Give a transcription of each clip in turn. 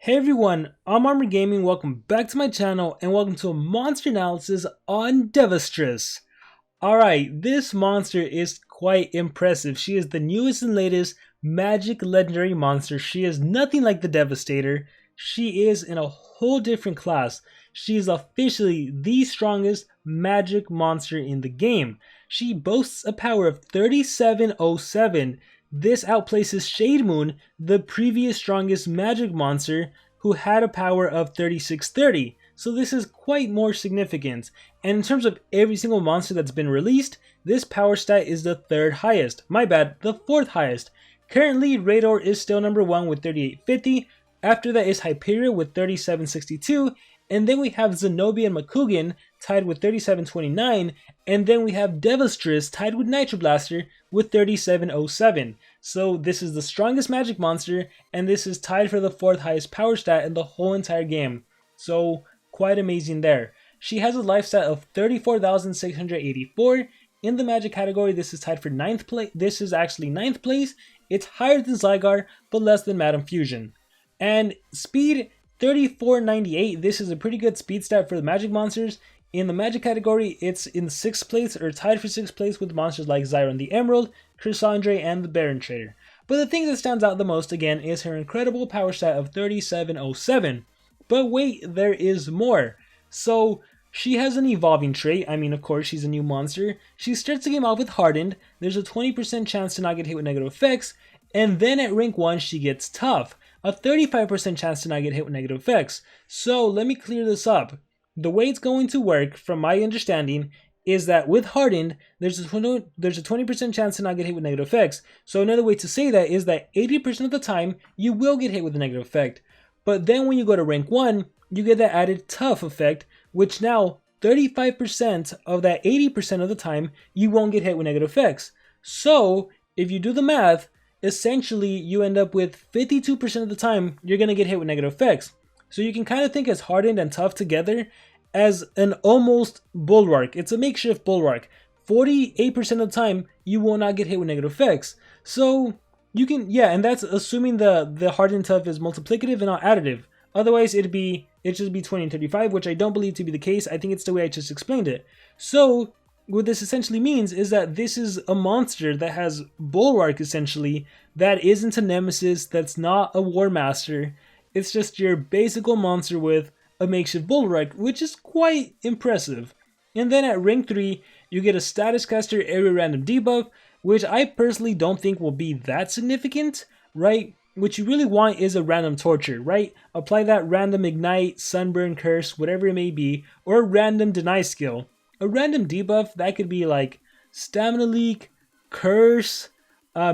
Hey everyone, I'm Armor Gaming, welcome back to my channel, and welcome to a monster analysis on Devastress. Alright, this monster is quite impressive. She is the newest and latest magic legendary monster. She is nothing like the Devastator. She is in a whole different class. She is officially the strongest magic monster in the game. She boasts a power of 3707. This outplaces Shade Moon, the previous strongest magic monster, who had a power of 3630. So this is quite more significant. And in terms of every single monster that's been released, this power stat is the third highest. My bad, the fourth highest. Currently, Radar is still number 1 with 3850. After that is Hyperia with 3762. And then we have Zenobia and Makugan tied with 3729, and then we have Devastress tied with Nitro Blaster with 3707. So this is the strongest magic monster, and this is tied for the fourth highest power stat in the whole entire game. So quite amazing there. She has a life stat of 34,684. In the magic category, this is tied for 9th place. This is actually 9th place. It's higher than Zygarde, but less than Madame Fusion. And speed 3498, this is a pretty good speed stat for the magic monsters. In the magic category, it's in 6th place or tied for 6th place with monsters like Zyron the Emerald, Chrysandre, and the Baron Trader. But the thing that stands out the most again is her incredible power stat of 3707. But wait, there is more. So she has an evolving trait. I mean, of course, she's a new monster. She starts the game off with Hardened. There's a 20% chance to not get hit with negative effects. And then at rank 1, she gets Tough. A 35% chance to not get hit with negative effects. So let me clear this up. The way it's going to work, from my understanding, is that with Hardened, there's a 20% chance to not get hit with negative effects. So another way to say that is that 80% of the time, you will get hit with a negative effect. But then when you go to rank 1, you get that added Tough effect, which now 35% of that 80% of the time, you won't get hit with negative effects. So if you do the math, essentially you end up with 52% of the time you're going to get hit with negative effects. So you can kind of think as Hardened and Tough together as an almost bulwark. It's a makeshift bulwark. 48% of the time you will not get hit with negative effects. So you can, yeah, and that's assuming the Hardened Tough is multiplicative and not additive. Otherwise it'd just be 20 and 35, which I don't believe to be the case. I think it's the way I just explained it. So what this essentially means is that this is a monster that has Bulwark, essentially, that isn't a Nemesis, that's not a Warmaster. It's just your basic monster with a makeshift Bulwark, which is quite impressive. And then at rank 3, you get a Status Caster Area Random debuff, which I personally don't think will be that significant, right? What you really want is a Random Torture, right? Apply that Random Ignite, Sunburn, Curse, whatever it may be, or a Random Deny skill. A random debuff, that could be like Stamina Leak, Curse,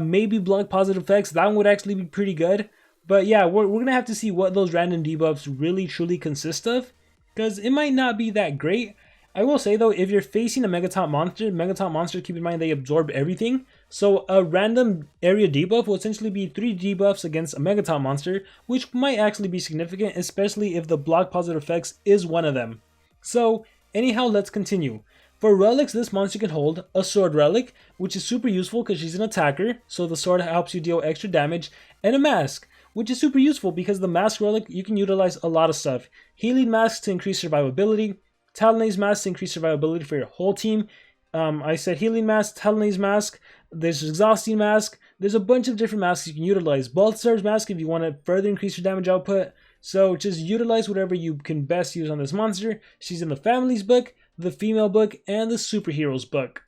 maybe block positive effects. That one would actually be pretty good. But yeah, we're going to have to see what those random debuffs really truly consist of, because it might not be that great. I will say though, if you're facing a Megaton monster, keep in mind they absorb everything. So a random area debuff will essentially be 3 debuffs against a Megaton monster, which might actually be significant, especially if the block positive effects is one of them. So anyhow, let's continue. For relics, this monster can hold a sword relic, which is super useful because she's an attacker, so the sword helps you deal extra damage, and a mask, which is super useful because the mask relic, you can utilize a lot of stuff. Healing mask to increase survivability, Talonase mask to increase survivability for your whole team. I said healing mask, Talonase mask, there's exhausting mask, there's a bunch of different masks you can utilize. Balthazar's mask if you want to further increase your damage output. So just utilize whatever you can best use on this monster. She's in the Families book, the Female book, and the Superheroes book.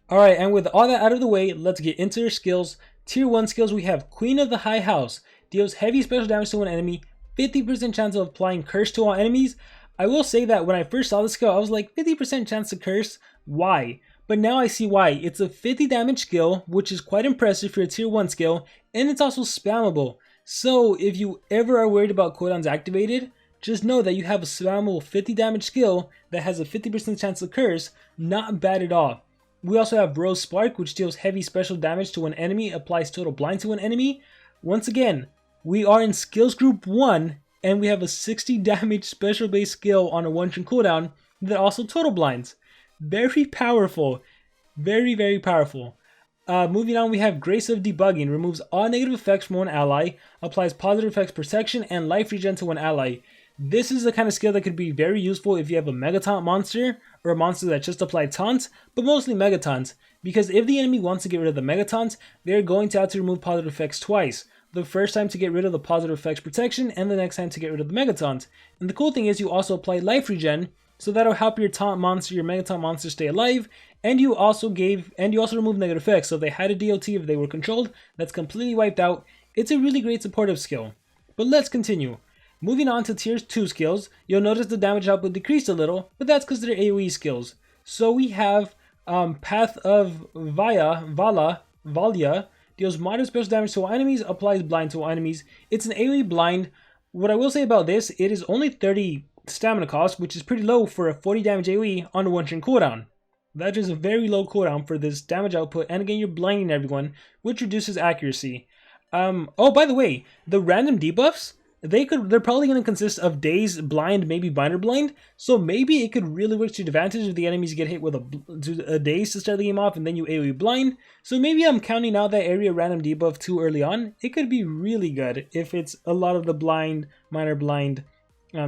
Alright, and with all that out of the way, let's get into her skills. Tier 1 skills, we have Queen of the High House. Deals heavy special damage to one enemy, 50% chance of applying Curse to all enemies. I will say that when I first saw this skill, I was like, 50% chance to curse? Why? But now I see why. It's a 50 damage skill, which is quite impressive for a tier 1 skill, and it's also spammable. So if you ever are worried about cooldowns activated, just know that you have a spammable 50 damage skill that has a 50% chance to curse. Not bad at all. We also have Rose Spark, which deals heavy special damage to an enemy, applies total blind to an enemy. Once again, we are in skills group 1, and we have a 60 damage special base skill on a 1-turn cooldown that also total blinds. Very powerful. Very, very powerful. Moving on, we have Grace of Debugging. Removes all negative effects from one ally, applies positive effects protection and life regen to one ally. This is the kind of skill that could be very useful if you have a Mega Taunt monster, or a monster that just applied taunts, but mostly Mega Taunts, because if the enemy wants to get rid of the Mega Taunts, they're going to have to remove positive effects twice. The first time to get rid of the positive effects protection, and the next time to get rid of the Mega Taunt. And the cool thing is you also apply life regen, so that'll help your taunt monster, your Mega Taunt monster stay alive, and you also remove negative effects. So if they had a DOT, if they were controlled, that's completely wiped out. It's a really great supportive skill. But let's continue. Moving on to tier 2 skills, you'll notice the damage output decreased a little, but that's because they're AoE skills. So we have Path of Valya, deals moderate special damage to all enemies, applies blind to all enemies. It's an AoE blind. What I will say about this, it is only 30 stamina cost, which is pretty low for a 40 damage AoE on a 1-turn cooldown. That is a very low cooldown for this damage output, and again, you're blinding everyone, which reduces accuracy. Oh, by the way, the random debuffs, they're probably going to consist of daze, blind, maybe binder blind, so maybe it could really work to your advantage if the enemies get hit with a daze to start the game off and then you AoE blind. So maybe I'm counting out that area random debuff too early on. It could be really good if it's a lot of the blind, minor blind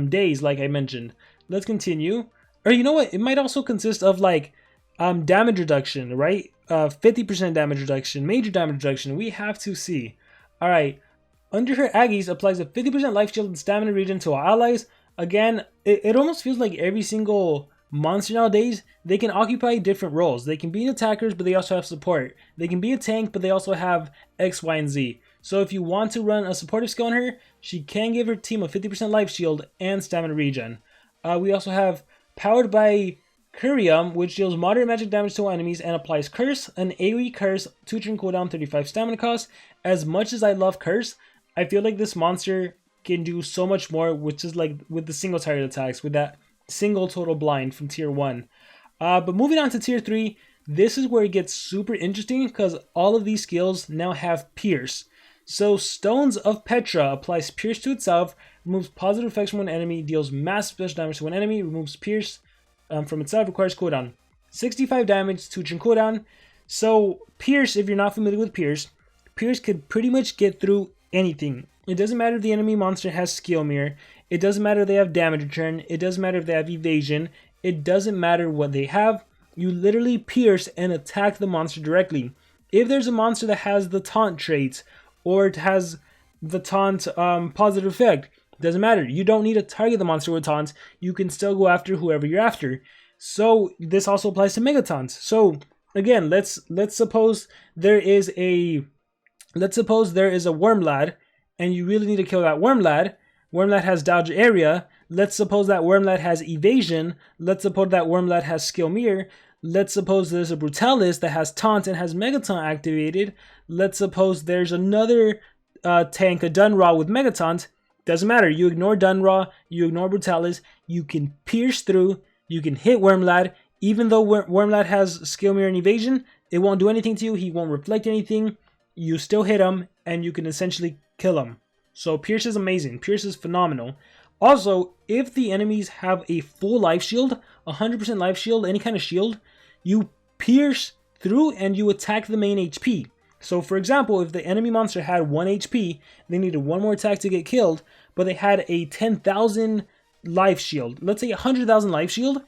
daze like I mentioned. Let's continue. Or you know what, it might also consist of like damage reduction, right? 50% damage reduction, major damage reduction. We have to see. Alright. Under her Aggies, applies a 50% life shield and stamina regen to our allies. Again, it almost feels like every single monster nowadays, they can occupy different roles. They can be attackers, but they also have support. They can be a tank, but they also have X, Y, and Z. So if you want to run a supportive skill on her, she can give her team a 50% life shield and stamina regen. We also have Powered by Curium, which deals moderate magic damage to all enemies and applies Curse, an AoE Curse, 2-turn cooldown, 35 stamina cost. As much as I love Curse, I feel like this monster can do so much more, which is like with the single target attacks, with that single total blind from tier 1. But moving on to tier 3, this is where it gets super interesting because all of these skills now have Pierce. So Stones of Petra applies Pierce to itself, removes positive effects from one enemy, deals massive special damage to one enemy, removes Pierce from itself, requires cooldown. 65 damage, 2-turn cooldown. So Pierce, if you're not familiar with Pierce could pretty much get through anything. It doesn't matter if the enemy monster has skill mirror, it doesn't matter if they have damage return, it doesn't matter if they have evasion, it doesn't matter what they have. You literally pierce and attack the monster directly. If there's a monster that has the taunt trait, or it has the taunt positive effect, doesn't matter. You don't need to target the monster with taunts, you can still go after whoever you're after. So this also applies to mega taunts. So again, let's suppose there is a Wormlad, and you really need to kill that Wormlad. Wormlad has dodge area. Let's suppose that Wormlad has evasion. Let's suppose that Wormlad has skill mirror. Let's suppose there's a Brutalis that has taunt and has Mega Taunt activated. Let's suppose there's another tank, a Dunraw with Mega Taunt. Doesn't matter. You ignore Dunraw, you ignore Brutalis. You can pierce through. You can hit Wormlad. Even though Wormlad has skill mirror and evasion, it won't do anything to you. He won't reflect anything. You still hit him, and you can essentially kill him. So Pierce is amazing. Pierce is phenomenal. Also, if the enemies have a full life shield, 100% life shield, any kind of shield, you pierce through and you attack the main HP. So for example, if the enemy monster had 1 HP, they needed one more attack to get killed, but they had a 10,000 life shield. Let's say 100,000 life shield.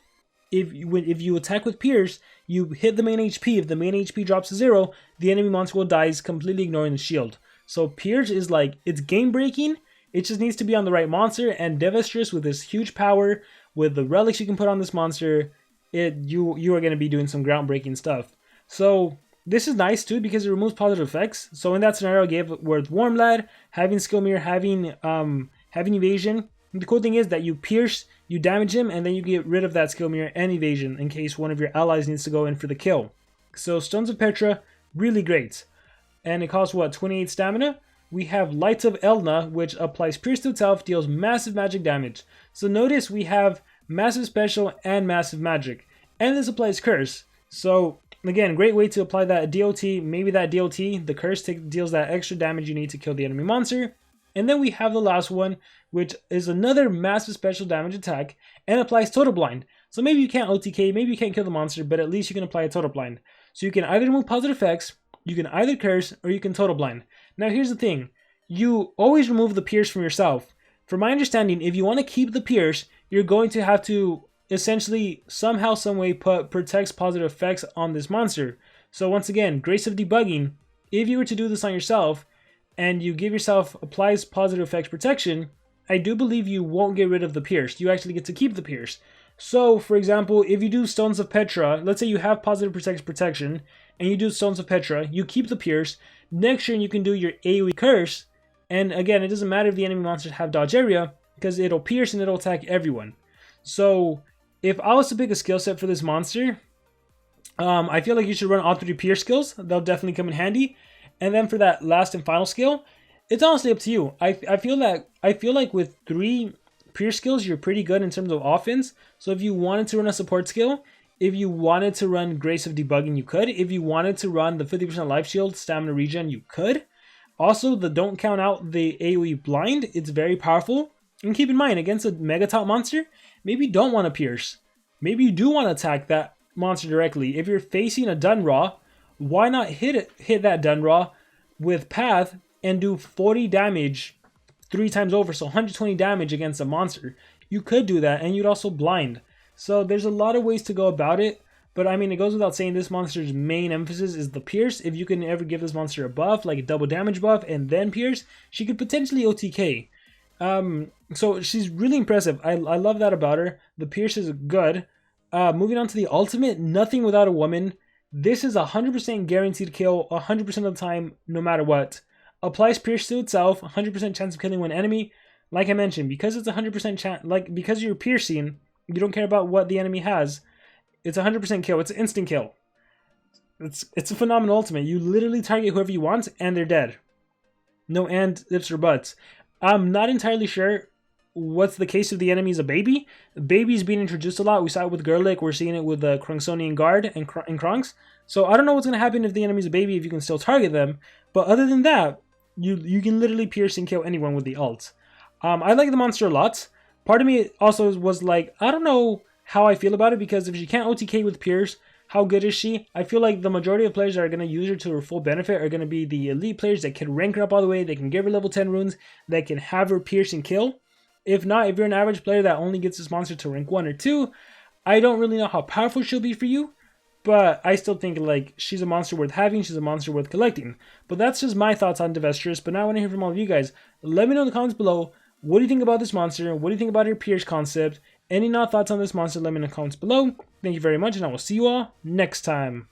If you attack with Pierce, you hit the main HP. If the main HP drops to 0, the enemy monster will die, completely ignoring the shield. So Pierce is like, it's game breaking. It just needs to be on the right monster. And Devastress, with this huge power, with the relics you can put on this monster, you are going to be doing some groundbreaking stuff. So this is nice too because it removes positive effects. So in that scenario, I gave with Wormlad, having skill mirror, having evasion. The cool thing is that you pierce, you damage him, and then you get rid of that skill mirror and evasion in case one of your allies needs to go in for the kill. So Stones of Petra, really great. And it costs what, 28 stamina? We have Lights of Elna, which applies Pierce to itself, deals massive magic damage. So notice we have massive special and massive magic. And this applies Curse. So again, great way to apply that DOT. Maybe that DOT, the Curse deals that extra damage you need to kill the enemy monster. And then we have the last one, which is another massive special damage attack and applies Total Blind. So maybe you can't OTK, maybe you can't kill the monster, but at least you can apply a Total Blind. So you can either remove positive effects, You can either curse or you can total blind. Now here's the thing. You always remove the pierce from yourself. From my understanding, if you want to keep the pierce, you're going to have to essentially somehow, someway put protects positive effects on this monster. So once again, Grace of Debugging, if you were to do this on yourself and you give yourself applies positive effects protection, I do believe you won't get rid of the pierce. You actually get to keep the pierce. So for example, if you do Stones of Petra, let's say you have positive protection and you do Stones of Petra, you keep the pierce. Next turn you can do your AoE curse, and again, it doesn't matter if the enemy monsters have dodge area because it'll pierce and it'll attack everyone. So if I was to pick a skill set for this monster, I feel like you should run all 3 pierce skills. They'll definitely come in handy. And then for that last and final skill, it's honestly up to you. I feel like with 3 pierce skills, you're pretty good in terms of offense. So if you wanted to run a support skill, if you wanted to run Grace of Debugging, you could. If you wanted to run the 50% life shield, stamina regen, you could. Also, the don't count out the AoE blind, it's very powerful. And keep in mind, against a mega top monster, maybe you don't want to pierce. Maybe you do want to attack that monster directly. If you're facing a Dunraw, why not hit that Dunraw with Path and do 40 damage 3 times over, so 120 damage against a monster. You could do that, and you'd also blind. So there's a lot of ways to go about it, but I mean, it goes without saying this monster's main emphasis is the pierce. If you can ever give this monster a buff, like a double damage buff and then pierce, she could potentially OTK. So she's really impressive. I love that about her. The pierce is good. Moving on to the ultimate, Nothing Without a Woman. This is 100% guaranteed kill 100% of the time, no matter what. Applies pierce to itself, 100% chance of killing one enemy. Like I mentioned, because it's 100% chance, because you're piercing, you don't care about what the enemy has. It's 100% kill. It's an instant kill. It's a phenomenal ultimate. You literally target whoever you want, and they're dead. No and, ifs, or buts. I'm not entirely sure what's the case if the enemy is a baby. Baby's being introduced a lot. We saw it with Gerlich. We're seeing it with the Krungsonian Guard and Krunks. So I don't know what's going to happen if the enemy's a baby, if you can still target them. But other than that, you can literally pierce and kill anyone with the ult. I like the monster a lot. Part of me also was like, I don't know how I feel about it, because if she can't OTK with pierce, how good is she? I feel like the majority of players that are going to use her to her full benefit are going to be the elite players that can rank her up all the way, they can give her level 10 runes, that can have her pierce and kill. If not, if you're an average player that only gets this monster to rank 1 or 2, I don't really know how powerful she'll be for you, but I still think like she's a monster worth having, she's a monster worth collecting. But that's just my thoughts on Devastress, but now I want to hear from all of you guys. Let me know in the comments below, what do you think about this monster? What do you think about her pierce concept? Any thoughts on this monster, let me know in the comments below. Thank you very much, and I will see you all next time.